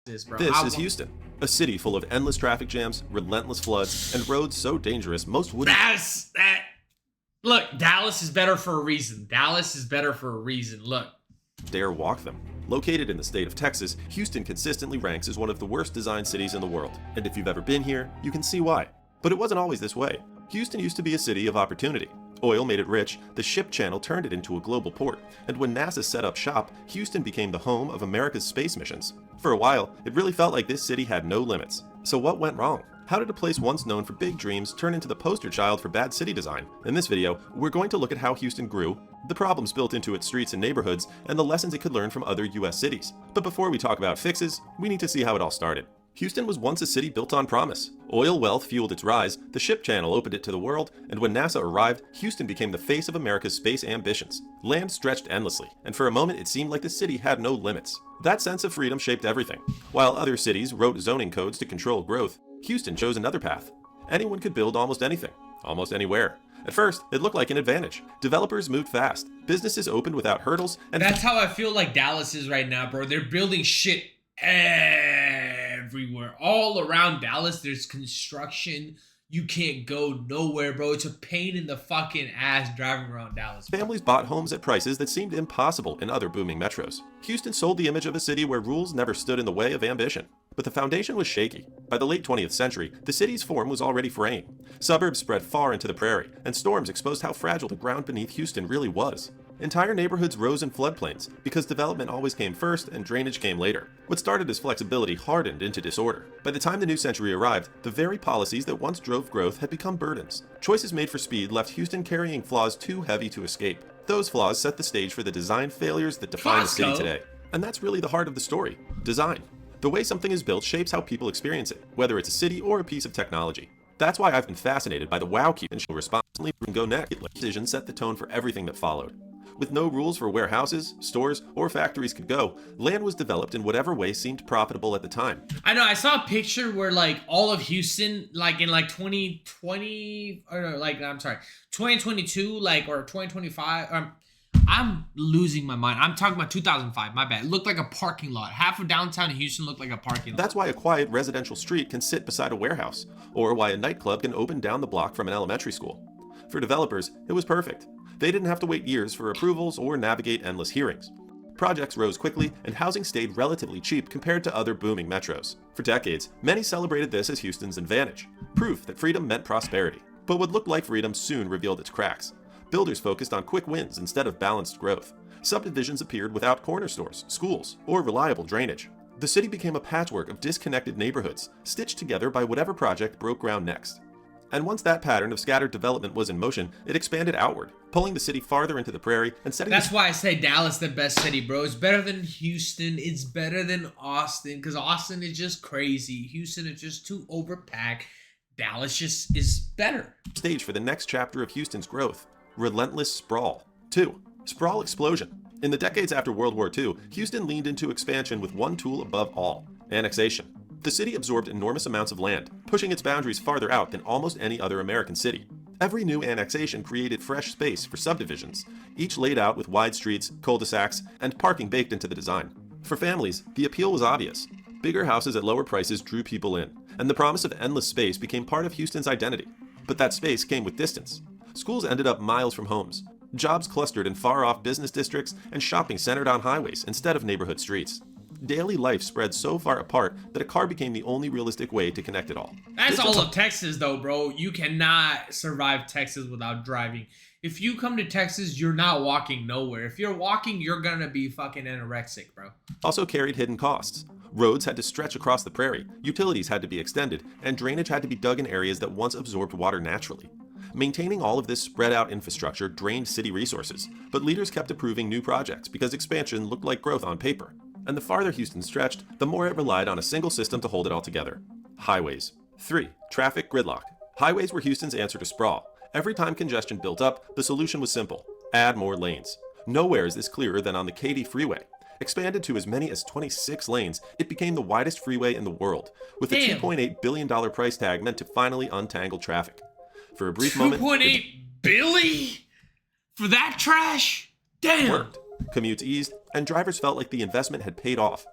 this, bro. This is Houston, a city full of endless traffic jams, relentless floods, and roads so dangerous most wouldn't. Look, Dallas is better for a reason. Dallas is better for a reason. Look. Dare walk them. Located in the state of Texas, Houston consistently ranks as one of the worst designed cities in the world. And if you've ever been here, you can see why. But it wasn't always this way. Houston used to be a city of opportunity. Oil made it rich, the ship channel turned it into a global port, and when NASA set up shop, Houston became the home of America's space missions. For a while, it really felt like this city had no limits. So what went wrong? How did a place once known for big dreams turn into the poster child for bad city design? In this video, we're going to look at how Houston grew, the problems built into its streets and neighborhoods, and the lessons it could learn from other US cities. But before we talk about fixes, we need to see how it all started. Houston was once a city built on promise. Oil wealth fueled its rise, the ship channel opened it to the world, and when NASA arrived, Houston became the face of America's space ambitions. Land stretched endlessly, and for a moment it seemed like the city had no limits. That sense of freedom shaped everything. While other cities wrote zoning codes to control growth, Houston chose another path. Anyone could build almost anything, almost anywhere. At first, it looked like an advantage. Developers moved fast, businesses opened without hurdles, and that's how I feel like Dallas is right now, bro. They're building shit everywhere. All around Dallas, there's construction. You can't go nowhere, bro. It's a pain in the fucking ass driving around Dallas, bro. Families bought homes at prices that seemed impossible in other booming metros. Houston sold the image of a city where rules never stood in the way of ambition. But the foundation was shaky. By the late 20th century, the city's form was already fraying. Suburbs spread far into the prairie, and storms exposed how fragile the ground beneath Houston really was. Entire neighborhoods rose in floodplains because development always came first and drainage came later. What started as flexibility hardened into disorder. By the time the new century arrived, the very policies that once drove growth had become burdens. Choices made for speed left Houston carrying flaws too heavy to escape. Those flaws set the stage for the design failures that define the city today. And that's really the heart of the story: design. The way something is built shapes how people experience it, whether it's a city or a piece of technology. That's why I've been fascinated by the wow cube and show responsibly and go next. Decision set the tone for everything that followed. With no rules for where houses, stores, or factories could go, land was developed in whatever way seemed profitable at the time. I know, I saw a picture where like all of Houston, like in like 2020, or no, like, I'm sorry, 2022, like, or 2025, I'm losing my mind. I'm talking about 2005, my bad. It looked like a parking lot. Half of downtown Houston looked like a parking lot. That's why a quiet residential street can sit beside a warehouse, or why a nightclub can open down the block from an elementary school. For developers, it was perfect. They didn't have to wait years for approvals or navigate endless hearings. Projects rose quickly, and housing stayed relatively cheap compared to other booming metros. For decades, many celebrated this as Houston's advantage, proof that freedom meant prosperity. But what looked like freedom soon revealed its cracks. Builders focused on quick wins instead of balanced growth. Subdivisions appeared without corner stores, schools, or reliable drainage. The city became a patchwork of disconnected neighborhoods, stitched together by whatever project broke ground next. And once that pattern of scattered development was in motion, it expanded outward, pulling the city farther into the prairie and setting. That's why I say Dallas the best city, bro. It's better than Houston. It's better than Austin, because Austin is just crazy. Houston is just too overpacked. Dallas just is better. Stage for the next chapter of Houston's growth: relentless sprawl. 2. Sprawl explosion. In the decades after World War II, Houston leaned into expansion with one tool above all: annexation. The city absorbed enormous amounts of land, pushing its boundaries farther out than almost any other American city. Every new annexation created fresh space for subdivisions, each laid out with wide streets, cul-de-sacs, and parking baked into the design. For families, the appeal was obvious. Bigger houses at lower prices drew people in, and the promise of endless space became part of Houston's identity. But that space came with distance. Schools ended up miles from homes. Jobs clustered in far-off business districts, and shopping centered on highways instead of neighborhood streets. Daily life spread so far apart that a car became the only realistic way to connect it all. That's all of Texas though, bro. You cannot survive Texas without driving. If you come to Texas, you're not walking nowhere. If you're walking, you're gonna be fucking anorexic, bro. Also carried hidden costs. Roads had to stretch across the prairie, utilities had to be extended, and drainage had to be dug in areas that once absorbed water naturally. Maintaining all of this spread out infrastructure drained city resources, but leaders kept approving new projects because expansion looked like growth on paper. And the farther Houston stretched, the more it relied on a single system to hold it all together: highways. 3. Traffic gridlock. Highways were Houston's answer to sprawl. Every time congestion built up, the solution was simple: add more lanes. Nowhere is this clearer than on the Katy Freeway. Expanded to as many as 26 lanes, it became the widest freeway in the world, with a $2.8 billion price tag meant to finally untangle traffic. For a brief moment, $2.8 billion for that trash? Damn. Worked. Commutes eased, and drivers felt like the investment had paid off.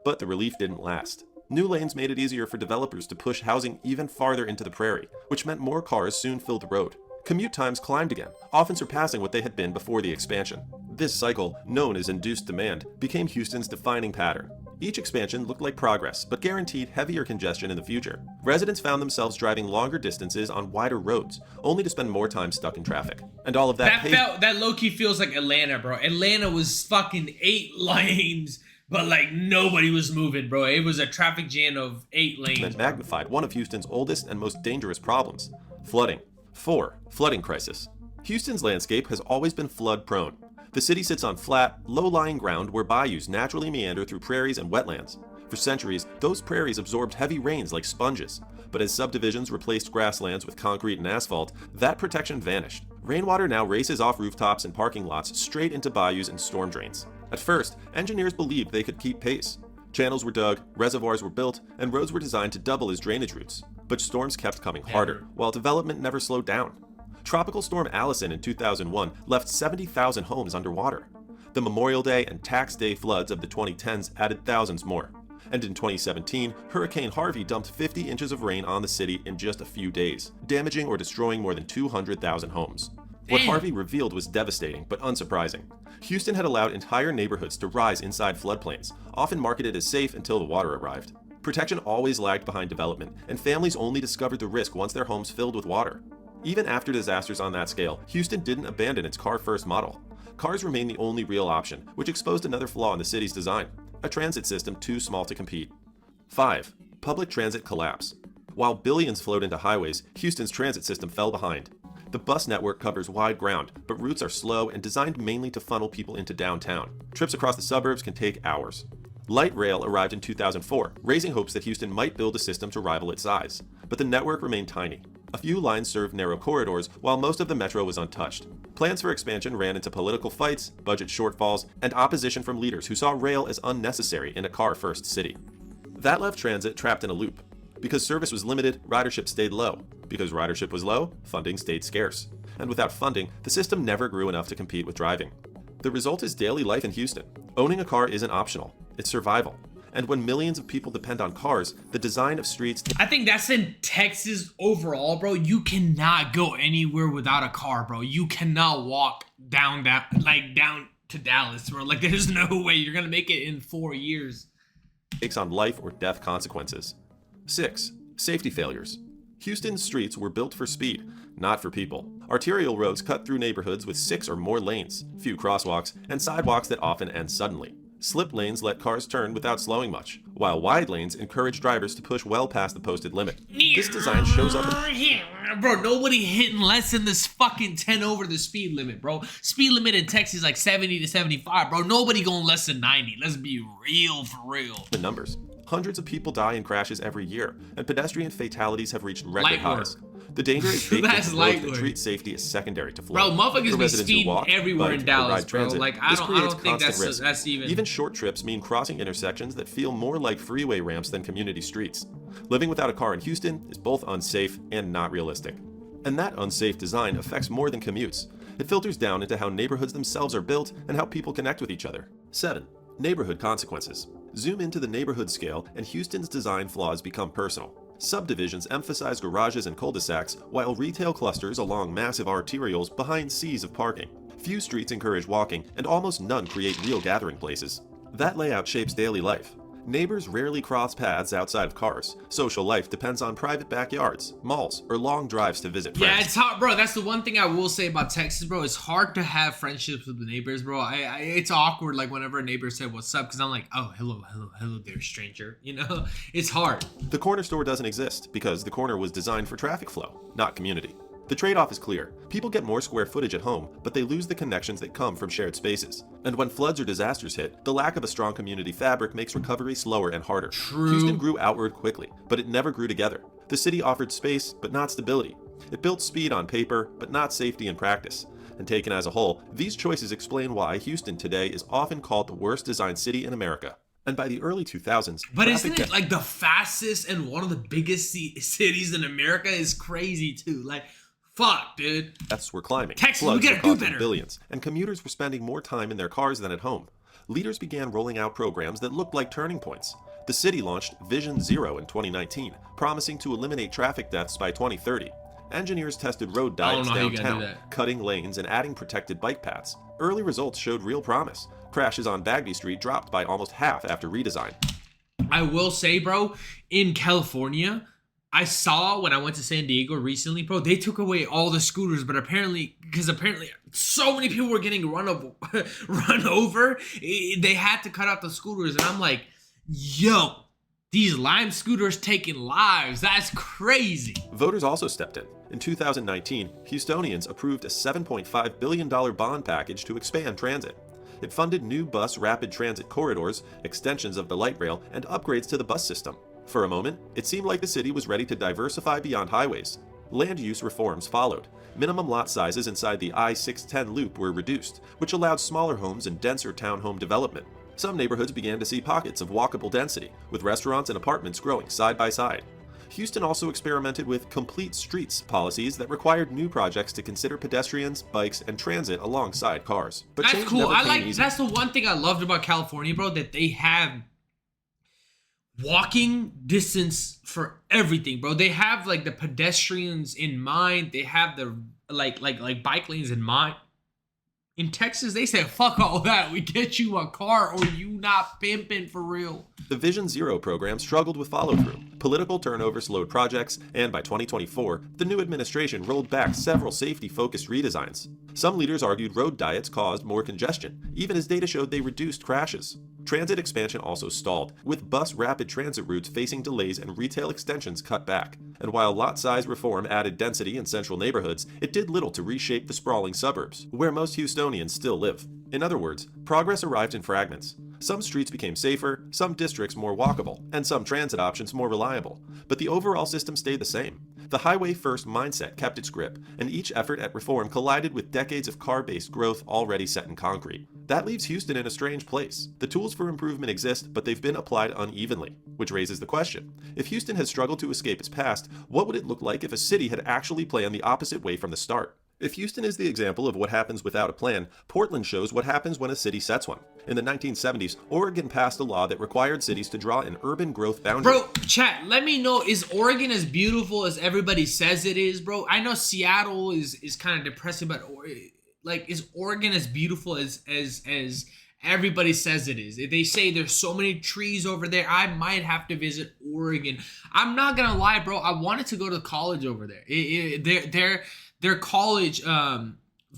But the relief didn't last. New lanes made it easier for developers to push housing even farther into the prairie, which meant more cars soon filled the road. Commute times climbed again, often surpassing what they had been before the expansion. This cycle, known as induced demand, became Houston's defining pattern. Each expansion looked like progress, but guaranteed heavier congestion in the future. Residents found themselves driving longer distances on wider roads, only to spend more time stuck in traffic. And all of that that low-key feels like Atlanta, bro. Atlanta was fucking 8 lanes, but like nobody was moving, bro. It was a traffic jam of 8 lanes. That magnified one of Houston's oldest and most dangerous problems: flooding. 4. Flooding crisis. Houston's landscape has always been flood-prone. The city sits on flat, low-lying ground where bayous naturally meander through prairies and wetlands. For centuries, those prairies absorbed heavy rains like sponges. But as subdivisions replaced grasslands with concrete and asphalt, that protection vanished. Rainwater now races off rooftops and parking lots straight into bayous and storm drains. At first, engineers believed they could keep pace. Channels were dug, reservoirs were built, and roads were designed to double as drainage routes. But storms kept coming harder, while development never slowed down. Tropical Storm Allison in 2001 left 70,000 homes underwater. The Memorial Day and Tax Day floods of the 2010s added thousands more. And in 2017, Hurricane Harvey dumped 50 inches of rain on the city in just a few days, damaging or destroying more than 200,000 homes. What Harvey revealed was devastating, but unsurprising. Houston had allowed entire neighborhoods to rise inside floodplains, often marketed as safe until the water arrived. Protection always lagged behind development, and families only discovered the risk once their homes filled with water. Even after disasters on that scale, Houston didn't abandon its car-first model. Cars remained the only real option, which exposed another flaw in the city's design: a transit system too small to compete. 5. Public transit collapse. While billions flowed into highways, Houston's transit system fell behind. The bus network covers wide ground, but routes are slow and designed mainly to funnel people into downtown. Trips across the suburbs can take hours. Light rail arrived in 2004, raising hopes that Houston might build a system to rival its size. But the network remained tiny. A few lines served narrow corridors, while most of the metro was untouched. Plans for expansion ran into political fights, budget shortfalls, and opposition from leaders who saw rail as unnecessary in a car-first city. That left transit trapped in a loop. Because service was limited, ridership stayed low. Because ridership was low, funding stayed scarce. And without funding, the system never grew enough to compete with driving. The result is daily life in Houston. Owning a car isn't optional, it's survival. And when millions of people depend on cars, the design of streets... I think that's in Texas overall, bro. You cannot go anywhere without a car, bro. You cannot walk down to Dallas, bro. Like, there's no way you're gonna make it in 4 years. Takes on life or death consequences. 6. Safety failures. Houston's streets were built for speed, not for people. Arterial roads cut through neighborhoods with 6 or more lanes, few crosswalks, and sidewalks that often end suddenly. Slip lanes let cars turn without slowing much, while wide lanes encourage drivers to push well past the posted limit. This design shows up in... Bro, nobody hitting less than this fucking 10 over the speed limit, bro. Speed limit in Texas is like 70 to 75, bro. Nobody going less than 90. Let's be real for real. The numbers. Hundreds of people die in crashes every year, and pedestrian fatalities have reached record highs. The danger is baked into roads that treat safety as secondary to flow. Bro, motherfuckers be speeding everywhere in Dallas, bro. Like, I don't think that's even... Even short trips mean crossing intersections that feel more like freeway ramps than community streets. Living without a car in Houston is both unsafe and not realistic. And that unsafe design affects more than commutes. It filters down into how neighborhoods themselves are built and how people connect with each other. 7. Neighborhood consequences. Zoom into the neighborhood scale, and Houston's design flaws become personal. Subdivisions emphasize garages and cul-de-sacs, while retail clusters along massive arterials behind seas of parking. Few streets encourage walking, and almost none create real gathering places. That layout shapes daily life. Neighbors rarely cross paths outside of cars. Social life depends on private backyards, malls, or long drives to visit friends. Yeah, it's hard, bro. That's the one thing I will say about Texas, bro. It's hard to have friendships with the neighbors, bro. It's awkward, like, whenever a neighbor said, "What's up?" Because I'm like, "Oh, hello there, stranger." You know? It's hard. The corner store doesn't exist because the corner was designed for traffic flow, not community. The trade-off is clear. People get more square footage at home, but they lose the connections that come from shared spaces. And when floods or disasters hit, the lack of a strong community fabric makes recovery slower and harder. True. Houston grew outward quickly, but it never grew together. The city offered space, but not stability. It built speed on paper, but not safety in practice. And taken as a whole, these choices explain why Houston today is often called the worst designed city in America. And by the early 2000s... But isn't it like the fastest and one of the biggest cities in America? Is crazy too. Like... Fuck, dude. Deaths were climbing. Texas, Floods we gotta were do better. Billions, and commuters were spending more time in their cars than at home. leaders began rolling out programs that looked like turning points. The city launched Vision Zero in 2019, promising to eliminate traffic deaths by 2030. Engineers tested road diets downtown, cutting lanes and adding protected bike paths. Early results showed real promise. Crashes on Bagby Street dropped by almost half after redesign. I will say, bro, in California, I saw when I went to San Diego recently, bro, they took away all the scooters, but apparently so many people were getting run over, they had to cut out the scooters, and I'm like, yo, these Lime scooters taking lives. That's crazy. Voters also stepped in. In 2019, Houstonians approved a $7.5 billion bond package to expand transit. It funded new bus rapid transit corridors, extensions of the light rail, and upgrades to the bus system. For a moment, it seemed like the city was ready to diversify beyond highways. Land use reforms followed. Minimum lot sizes inside the I-610 loop were reduced, which allowed smaller homes and denser townhome development. Some neighborhoods began to see pockets of walkable density, with restaurants and apartments growing side by side. Houston also experimented with complete streets policies that required new projects to consider pedestrians, bikes, and transit alongside cars. But that's cool. Easy. That's the one thing I loved about California, bro, that they have walking distance for everything, bro. They have like the pedestrians in mind. They have the like bike lanes in mind. In Texas, they said, fuck all that. We get you a car or you not pimping for real. The Vision Zero program struggled with follow-through. Political turnover slowed projects, and by 2024, the new administration rolled back several safety-focused redesigns. Some leaders argued road diets caused more congestion, even as data showed they reduced crashes. Transit expansion also stalled, with bus rapid transit routes facing delays and retail extensions cut back. And while lot size reform added density in central neighborhoods, it did little to reshape the sprawling suburbs, where most Houstonians still live. In other words, progress arrived in fragments. Some streets became safer, some districts more walkable, and some transit options more reliable. But the overall system stayed the same. The highway-first mindset kept its grip, and each effort at reform collided with decades of car-based growth already set in concrete. That leaves Houston in a strange place. The tools for improvement exist, but they've been applied unevenly, which raises the question. If Houston has struggled to escape its past, what would it look like if a city had actually planned the opposite way from the start? If Houston is the example of what happens without a plan, Portland shows what happens when a city sets one. In the 1970s, Oregon passed a law that required cities to draw an urban growth boundary. Bro, chat, let me know, is Oregon as beautiful as everybody says it is, bro? I know Seattle is kind of depressing, but like, is Oregon as beautiful as everybody says it is? If they say there's so many trees over there, I might have to visit Oregon. I'm not gonna lie, bro. I wanted to go to college over there. Their college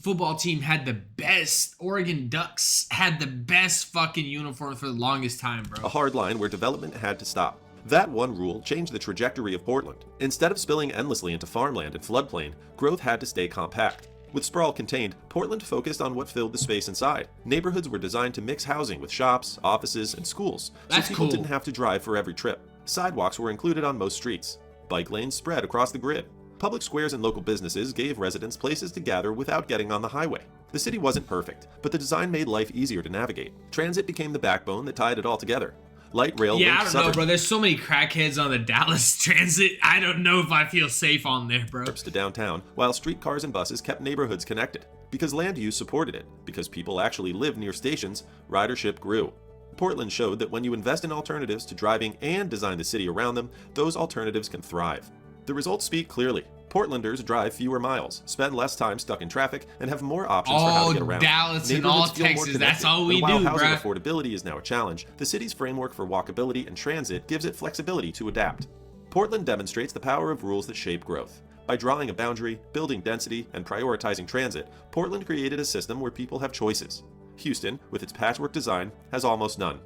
football team had the best. Oregon Ducks had the best fucking uniform for the longest time, bro. A hard line where development had to stop. That one rule changed the trajectory of Portland. Instead of spilling endlessly into farmland and floodplain, growth had to stay compact. With sprawl contained, Portland focused on what filled the space inside. Neighborhoods were designed to mix housing with shops, offices, and schools, so people didn't have to drive for every trip. Sidewalks were included on most streets. Bike lanes spread across the grid. Public squares and local businesses gave residents places to gather without getting on the highway. The city wasn't perfect, but the design made life easier to navigate. Transit became the backbone that tied it all together. Light rail I don't know, bro. There's so many crackheads on the Dallas Transit. I don't know if I feel safe on there, bro. Trips to downtown, while streetcars and buses kept neighborhoods connected. Because land use supported it. Because people actually lived near stations, ridership grew. Portland showed that when you invest in alternatives to driving and design the city around them, those alternatives can thrive. The results speak clearly. Portlanders drive fewer miles, spend less time stuck in traffic, and have more options for how to get around. Dallas and all Texas, that's all we do, bro. While housing bruh. affordability is now a challenge, the city's framework for walkability and transit gives it flexibility to adapt. Portland demonstrates the power of rules that shape growth. By drawing a boundary, building density, and prioritizing transit, Portland created a system where people have choices. Houston, with its patchwork design, has almost none.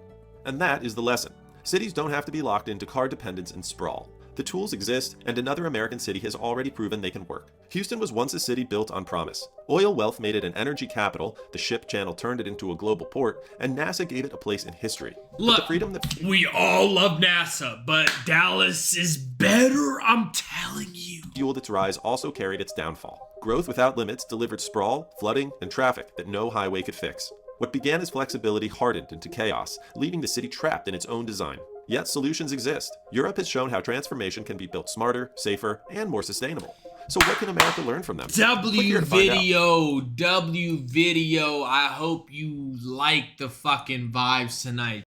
And that is the lesson. Cities don't have to be locked into car dependence and sprawl. The tools exist, and another American city has already proven they can work. Houston was once a city built on promise. Oil wealth made it an energy capital, the ship channel turned it into a global port, and NASA gave it a place in history. Look, we all love NASA, but Dallas is better, I'm telling you. Fueled its rise also carried its downfall. Growth without limits delivered sprawl, flooding, and traffic that no highway could fix. What began as flexibility hardened into chaos, leaving the city trapped in its own design. Yet solutions exist. Europe has shown how transformation can be built smarter, safer, and more sustainable. So what can America learn from them? Click W here to find out. video. I hope you like the fucking vibes tonight.